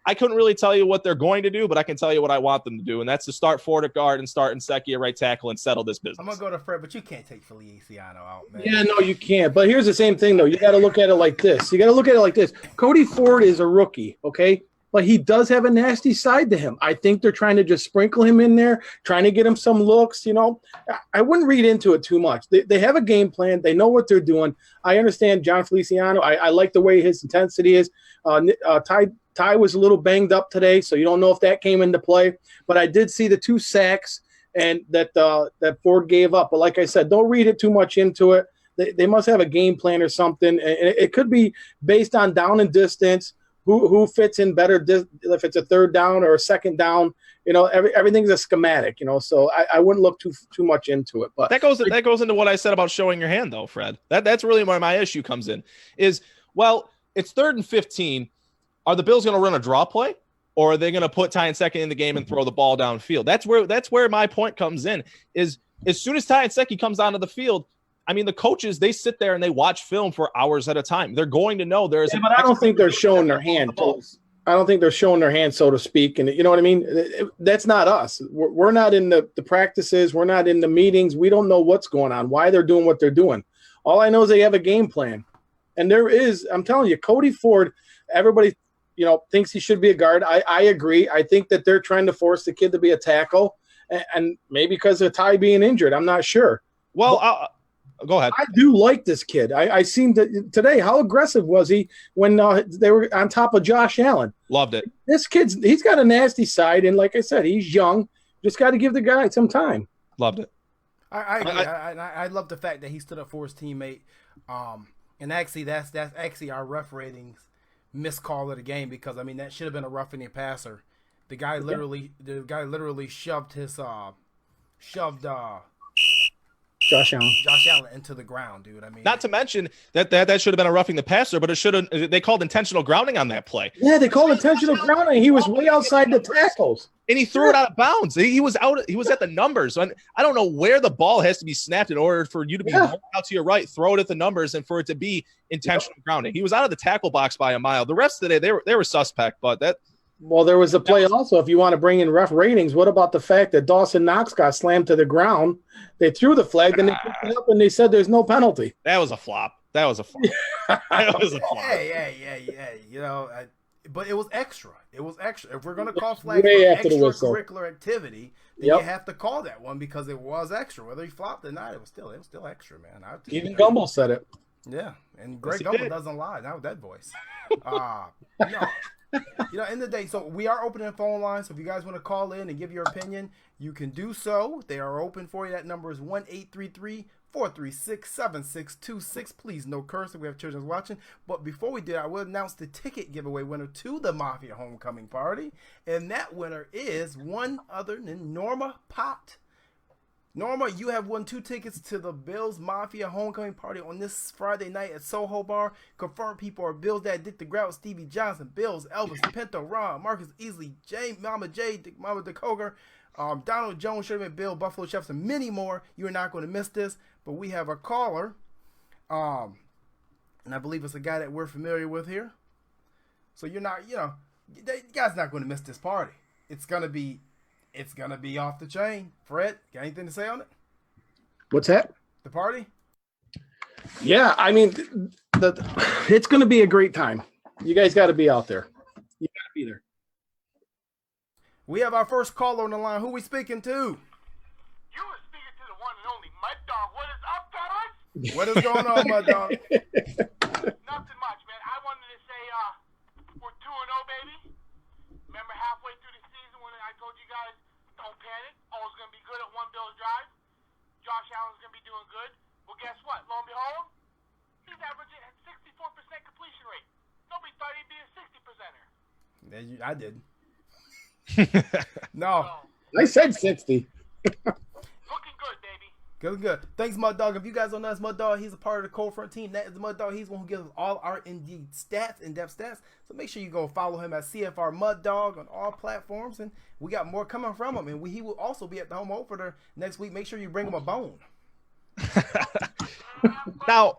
I couldn't really tell you what they're going to do, but I can tell you what I want them to do, and that's to start Ford at guard and start Nsekhe at right tackle and settle this business. I'm going to go to Fred, but you can't take Feliciano out, man. Yeah, no, you can't. But here's the same thing, though. You got to look at it like this. Cody Ford is a rookie, okay? But he does have a nasty side to him. I think they're trying to just sprinkle him in there, trying to get him some looks, I wouldn't read into it too much. They have a game plan. They know what they're doing. I understand John Feliciano. I like the way his intensity is. Ty was a little banged up today, so you don't know if that came into play. But I did see the 2 sacks and that Ford gave up. But like I said, don't read it too much into it. They must have a game plan or something. And it could be based on down and distance. Who fits in better if it's a third down or a second down? Everything's a schematic. So I wouldn't look too much into it. But that goes into what I said about showing your hand, though, Fred. That's really where my issue comes in. It's 3rd and 15. Are the Bills going to run a draw play, or are they going to put Ty Nsekhe in the game and throw the ball downfield? That's where my point comes in. Is as soon as Ty Nsekhe comes onto the field, I mean, the coaches, they sit there and they watch film for hours at a time. They're going to know there is. Yeah, but I don't think they're showing their hand. I don't think they're showing their hand, so to speak. And you know what I mean? That's not us. We're not in the practices. We're not in the meetings. We don't know what's going on, why they're doing what they're doing. All I know is they have a game plan. And I'm telling you, Cody Ford, everybody thinks he should be a guard. I agree. I think that they're trying to force the kid to be a tackle, and maybe because of Ty being injured. I'm not sure. Well, go ahead. I do like this kid. I seen today. How aggressive was he when they were on top of Josh Allen? Loved it. This he's got a nasty side, and like I said, he's young. Just got to give the guy some time. Loved it. I agree. I love the fact that he stood up for his teammate. And actually, that's actually our ref ratings missed call of the game, because I mean that should have been a roughing passer. The guy literally shoved Josh Allen into the ground, dude. I mean, not to mention that should have been a roughing the passer, but it should have. They called intentional grounding on that play. Yeah, they called intentional grounding. He was way outside the tackles, and he threw it out of bounds. He was out. He was at the numbers. And I don't know where the ball has to be snapped in order for you to be out to your right, throw it at the numbers, and for it to be intentional grounding. He was out of the tackle box by a mile. The rest of the day, they were suspect, but that. Well, there was a play also. If you want to bring in ref ratings, what about the fact that Dawson Knox got slammed to the ground? They threw the flag, then they picked it up, and they said there's no penalty. That was a flop. That was a flop. Hey, but it was extra. It was extra. If we're going to call flag for extracurricular activity, then you have to call that one, because it was extra. Whether he flopped or not, it was still extra, man. Even Gumbel said it. Yeah, and Greg Gumbel doesn't lie. Not with that voice. In the day, so we are opening phone lines. So if you guys want to call in and give your opinion, you can do so. They are open for you. That number is 1-833-436-7626. Please, no cursing. We have children watching. But before we do, I will announce the ticket giveaway winner to the Mafia Homecoming Party. And that winner is one other than Norma Pott. Norma, you have won 2 tickets to the Bills Mafia Homecoming Party on this Friday night at Soho Bar. Confirmed people are Bills Dad, Dick the Grout, Stevie Johnson, Bills, Elvis, Pinto, Ron, Marcus Easley, Mama J, Mama DeCoger, Donald Jones, Sherman, Bill, Buffalo Chefs, and many more. You are not going to miss this. But we have a caller, and I believe it's a guy that we're familiar with here. So you're not, you guys not going to miss this party. It's gonna be off the chain. Fred, got anything to say on it? What's that? The party? Yeah, I mean, it's going to be a great time. You guys got to be out there. You got to be there. We have our first caller on the line. Who we speaking to? You are speaking to the one and only Mud Dog. What is up, guys? What is going on, Mud Dog? Nothing much, man. I wanted to say we're 2-0, baby. Remember halfway through the season when I told you guys, don't panic. All's going to be good at one Bills drive. Josh Allen's going to be doing good. Well, guess what? Lo and behold, he's averaging at 64% completion rate. Nobody thought he'd be a 60%er. I did. No. I said 60. Looking good, baby. Good. Thanks, Mud Dog. If you guys don't know, that's Mud Dog. He's a part of the Cold Front team. That is Mud Dog. He's the one who gives us all our in-depth stats. So make sure you go follow him at CFR Mud Dog on all platforms. And we got more coming from him. And he will also be at the home opener next week. Make sure you bring him a bone. Now,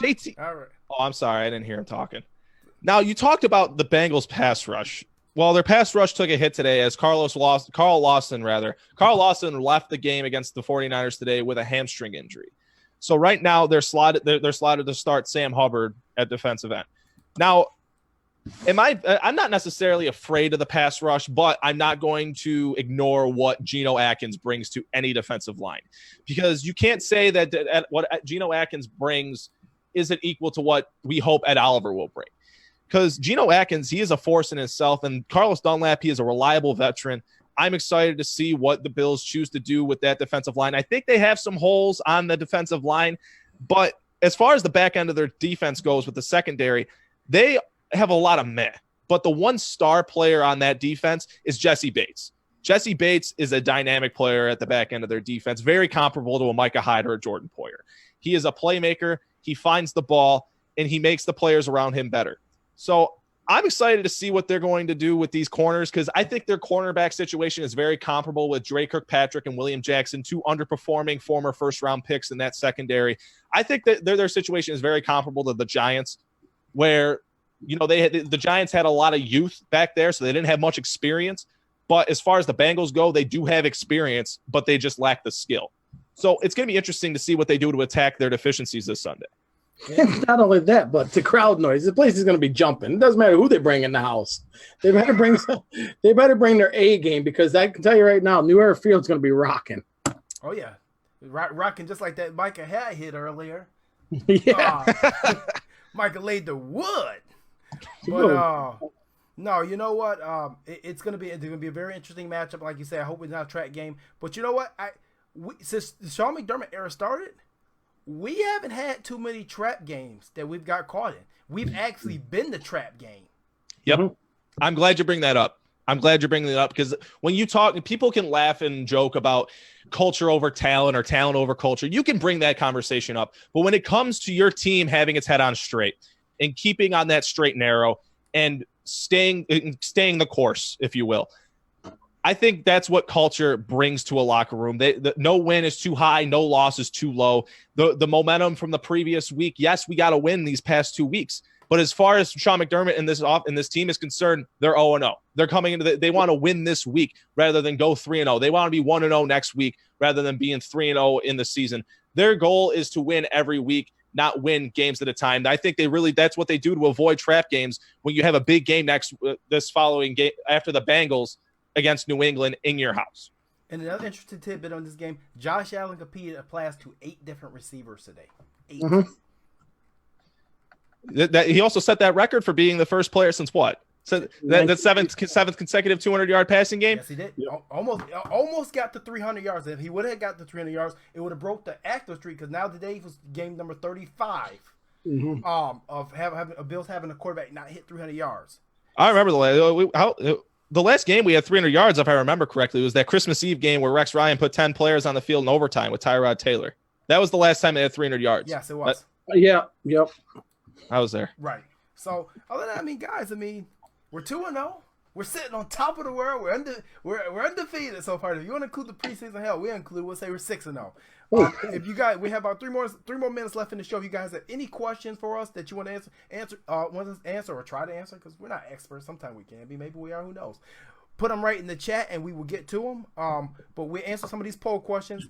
JT. All right. Oh, I'm sorry. I didn't hear him talking. Now, you talked about the Bengals pass rush. Well, their pass rush took a hit today as Carl Lawson left the game against the 49ers today with a hamstring injury. So right now they're slotted to start Sam Hubbard at defensive end. Now, I'm not necessarily afraid of the pass rush, but I'm not going to ignore what Geno Atkins brings to any defensive line, because you can't say that what Geno Atkins brings isn't equal to what we hope Ed Oliver will bring. Because Geno Atkins, he is a force in himself, and Carlos Dunlap, he is a reliable veteran. I'm excited to see what the Bills choose to do with that defensive line. I think they have some holes on the defensive line, but as far as the back end of their defense goes with the secondary, they have a lot of meh. But the one star player on that defense is Jesse Bates. Jesse Bates is a dynamic player at the back end of their defense, very comparable to a Micah Hyde or a Jordan Poyer. He is a playmaker. He finds the ball, and he makes the players around him better. So I'm excited to see what they're going to do with these corners, because I think their cornerback situation is very comparable with Dre Kirkpatrick and William Jackson, 2 underperforming former first-round picks in that secondary. I think that their situation is very comparable to the Giants, where the Giants had a lot of youth back there, so they didn't have much experience. But as far as the Bengals go, they do have experience, but they just lack the skill. So it's going to be interesting to see what they do to attack their deficiencies this Sunday. It's not only that, but the crowd noise. The place is going to be jumping. It doesn't matter who they bring in the house. They better bring their A game, because I can tell you right now, New Era Field's going to be rocking. Oh yeah, rocking just like that Micah had hit earlier. Yeah. Micah laid the wood. But no, you know what? It's gonna be a very interesting matchup, like you say. I hope it's not a track game. But you know what? Since the Sean McDermott era started, we haven't had too many trap games that we've got caught in. We've actually been the trap game. Yep. Mm-hmm. I'm glad you bring that up. Because when you talk, people can laugh and joke about culture over talent or talent over culture. You can bring that conversation up. But when it comes to your team having its head on straight and keeping on that straight and narrow and staying the course, if you will, I think that's what culture brings to a locker room. No win is too high, no loss is too low. The momentum from the previous week, yes, we got to win these past 2 weeks. But as far as Sean McDermott and this team is concerned, they're 0-0. They're coming into they want to win this week rather than go 3-0. They want to be 1-0 next week rather than being 3-0 in the season. Their goal is to win every week, not win games at a time. I think that's what they do to avoid trap games when you have a big game this following game after the Bengals against New England in your house. And another interesting tidbit on this game, Josh Allen competed a pass to 8 different receivers today. 8. Mm-hmm. He also set that record for being the first player since what? So that seventh consecutive 200-yard passing game? Yes, he did. Yep. Almost got to 300 yards. If he would have got to 300 yards, it would have broke the active streak, because now today was game number 35 of having Bills having a quarterback not hit 300 yards. I remember the last game we had 300 yards, if I remember correctly, was that Christmas Eve game where Rex Ryan put 10 players on the field in overtime with Tyrod Taylor. That was the last time they had 300 yards. Yes, it was. Yep. I was there. Right. So, other than that, guys, we're 2-0. We're sitting on top of the world. We're undefeated so far. If you want to include the preseason, hell, we'll say we're 6-0. If you guys, we have about three more minutes left in the show. If you guys have any questions for us that you want to answer or try to answer, because we're not experts. Sometimes we can be. Maybe we are. Who knows? Put them right in the chat, and we will get to them. But we answer some of these poll questions.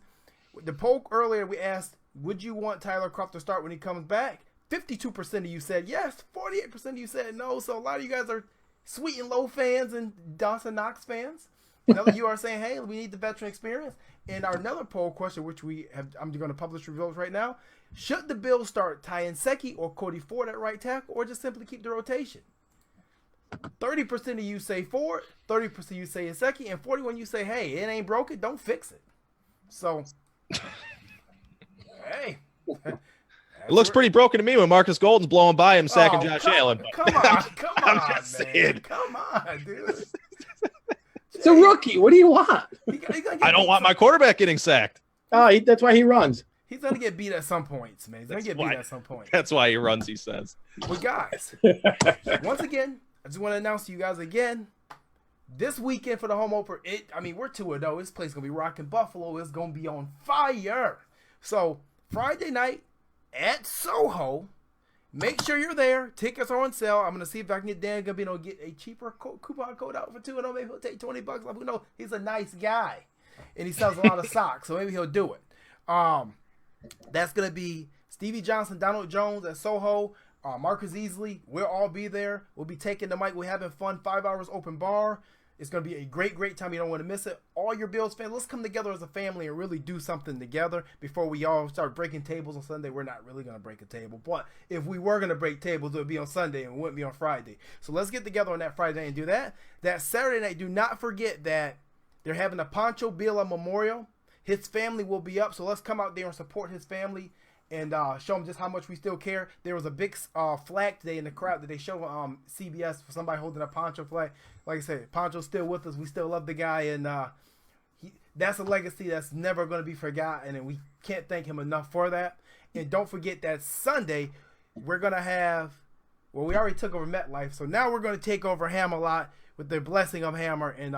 The poll earlier, we asked, would you want Tyler Kroft to start when he comes back? 52% of you said yes. 48% of you said no. So a lot of you guys are Sweet and Low fans and Dawson Knox fans. Another you are saying, hey, we need the veteran experience. And our another poll question, which I'm going to publish results right now. Should the Bills start Ty Nsekhe or Cody Ford at right tackle, or just simply keep the rotation? 30% of you say Ford, 30% of you say Nsekhe, and 41% you say, hey, it ain't broken, don't fix it. So, hey. It looks pretty broken to me when Marcus Golden's blowing by him, sacking Josh Allen. Come on, I'm just man. saying. Come on, dude. It's a rookie. What do you want? I don't want my quarterback getting sacked. That's why he runs. He's going to get beat at some points, man. He's going to get beat at some point. That's why he runs, he says. Well, guys, once again, I just want to announce to you guys again, this weekend for the home opener, we're 2-0. This place is going to be rocking. Buffalo is going to be on fire. So, Friday night, at Soho, make sure you're there. Tickets are on sale. I'm gonna see if I can get Dan Gambino get a cheaper coupon code out for 2-0. Maybe he'll take $20. Who knows? He's a nice guy, and he sells a lot of socks, so maybe he'll do it. That's gonna be Stevie Johnson, Donald Jones at Soho. Marcus Easley. We'll all be there. We'll be taking the mic. We're having fun. 5 hours open bar. It's going to be a great time. You don't want to miss it. All your Bills fans, let's come together as a family and really do something together before we all start breaking tables on Sunday. We're not really going to break a table. But if we were going to break tables, it would be on Sunday and it wouldn't be on Friday. So let's get together on that Friday and do that. That Saturday night, do not forget that they're having a Pancho Villa Memorial. His family will be up. So let's come out there and support his family and show them just how much we still care. There was a big flag today in the crowd that they show CBS for somebody holding a Pancho flag. Like I said, Pancho's still with us. We still love the guy, and that's a legacy that's never going to be forgotten, and we can't thank him enough for that. And don't forget that Sunday we're going to have, we already took over MetLife, so now we're going to take over Hammer-A-Lot with the blessing of Hammer, and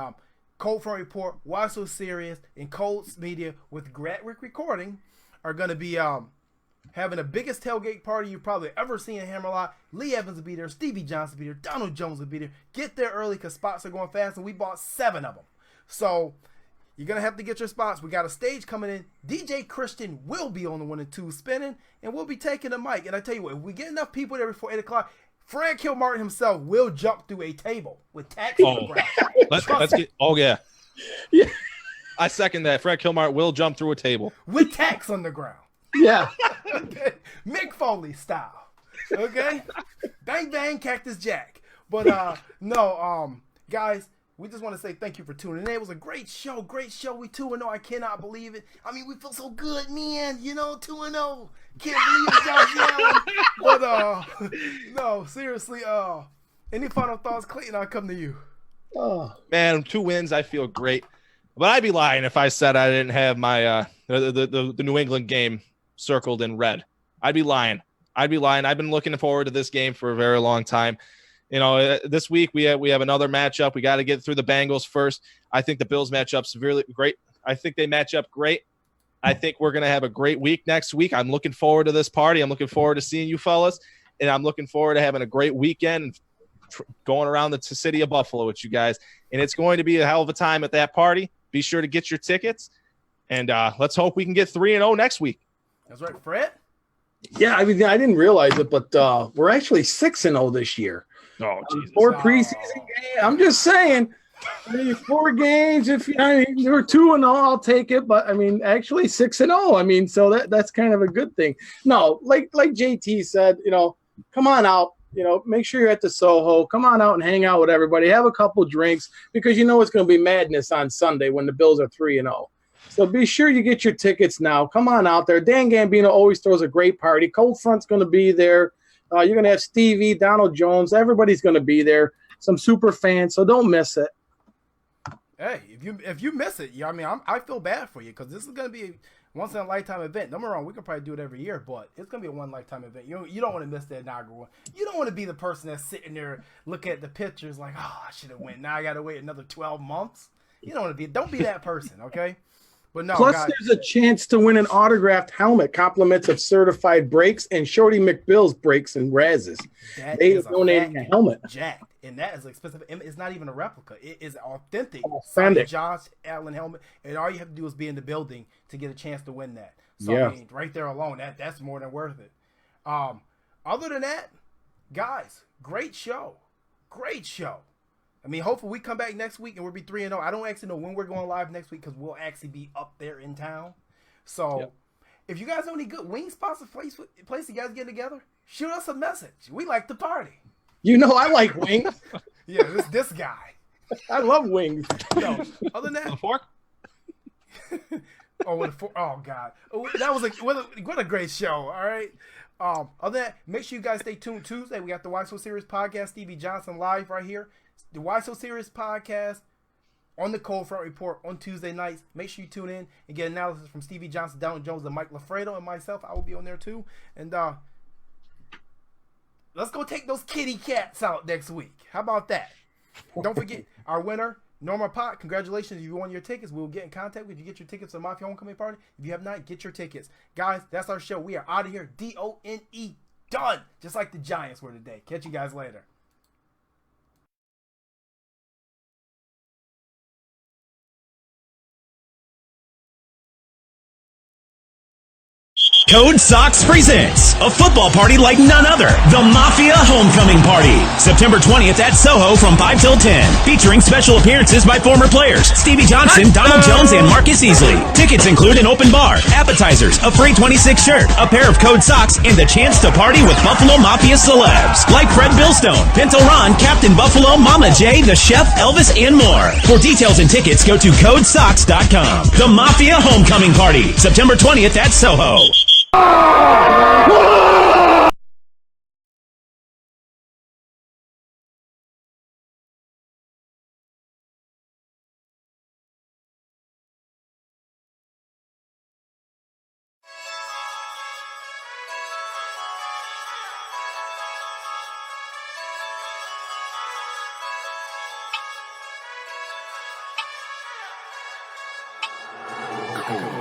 Cold Front Report, Why So Serious, and Cold's Media with Gratwick Recording are going to be having the biggest tailgate party you've probably ever seen in Hammer-A-Lot. Lee Evans will be there. Stevie Johnson will be there. Donald Jones will be there. Get there early because spots are going fast, and we bought 7 of them. So You're going to have to get your spots. We got a stage coming in. DJ Christian will be on the 1 and 2 spinning, and we'll be taking the mic. And I tell you what, if we get enough people there before 8 o'clock, Fred Kilmartin himself will jump through a table with tacks on the ground. Let's get. Oh yeah. Yeah. I second that. Fred Kilmartin will jump through a table With tacks on the ground. Yeah. Okay. Mick Foley style. Okay? Bang bang Cactus Jack. But guys, we just want to say thank you for tuning in. It was a great show. Great show. We 2-0. I cannot believe it. I mean, we feel so good, man. 2-0. Can't believe it, Josh Allen. But no, seriously, any final thoughts, Clayton? I'll come to you. Oh. man. 2 wins. I feel great, but I'd be lying if I said I didn't have my the New England game circled in red. I'd be lying. I've been looking forward to this game for a very long time. This week we have another matchup. We got to get through the Bengals first. I think the Bills matchup's really great. I think they match up great. I think we're going to have a great week next week. I'm looking forward to this party. I'm looking forward to seeing you fellas, and I'm looking forward to having a great weekend going around the city of Buffalo with you guys. And it's going to be a hell of a time at that party. Be sure to get your tickets, and let's hope we can get 3-0 next week. That's right, Fred. Yeah, I mean, I didn't realize it, but we're actually 6-0 this year. Oh, Jesus. 4 preseason games. I'm just saying, 4 games. If you were 2-0, I'll take it. But I mean, actually 6-0. I mean, so that's kind of a good thing. No, like JT said, come on out. Make sure you're at the Soho. Come on out and hang out with everybody. Have a couple drinks because it's going to be madness on Sunday when the Bills are 3-0. So be sure you get your tickets now. Come on out there. Dan Gambino always throws a great party. Cold Front's going to be there. You're going to have Stevie, Donald Jones. Everybody's going to be there. Some super fans, so don't miss it. Hey, if you miss it, I feel bad for you because this is going to be a once in a lifetime event. Don't get me wrong, we can probably do it every year, but it's going to be a one lifetime event. You don't want to miss the inaugural one. You don't want to be the person that's sitting there looking at the pictures like, oh, I should have went. Now I got to wait another 12 months. You don't want to be. Don't be that person, okay? But no, plus, guys, there's a chance to win an autographed helmet, compliments of certified brakes and Shorty McBill's brakes and razzes. They are donating a helmet. Jacked, and that is expensive. It's not even a replica. It is authentic. Josh Allen helmet, and all you have to do is be in the building to get a chance to win that. So yeah. I mean, right there alone, that's more than worth it. Other than that, guys, great show. I mean, hopefully we come back next week and we'll be 3-0. I don't actually know when we're going live next week because we'll actually be up there in town. So if you guys know any good wing spots or place you guys get together, shoot us a message. We like to party. I like wings. Yeah, this guy. I love wings. No, other than that, The fork? oh God, that was what a great show. All right. Other than that, make sure you guys stay tuned Tuesday. We got the Why So Serious podcast, Stevie Johnson live right here. The Why So Serious podcast on the Cold Front Report on Tuesday nights. Make sure you tune in and get analysis from Stevie Johnson, Donald Jones, and Mike LaFredo, and myself. I will be on there too. And let's go take those kitty cats out next week. How about that? Don't forget our winner, Norma Pot. Congratulations. If you won your tickets, we'll get in contact with you. Get your tickets to the Mafia Homecoming Party. If you have not, get your tickets. Guys, that's our show. We are out of here. DONE. Done. Just like the Giants were today. Catch you guys later. Code Sox presents a football party like none other. The Mafia Homecoming Party. September 20th at Soho from 5 till 10. Featuring special appearances by former players Stevie Johnson, Donald Jones, and Marcus Easley. Tickets include an open bar, appetizers, a free 26 shirt, a pair of Code Socks, and the chance to party with Buffalo Mafia celebs like Fred Billstone, Pinto Ron, Captain Buffalo, Mama J, the Chef, Elvis, and more. For details and tickets, go to CodeSocks.com. The Mafia Homecoming Party. September 20th at Soho. Cold.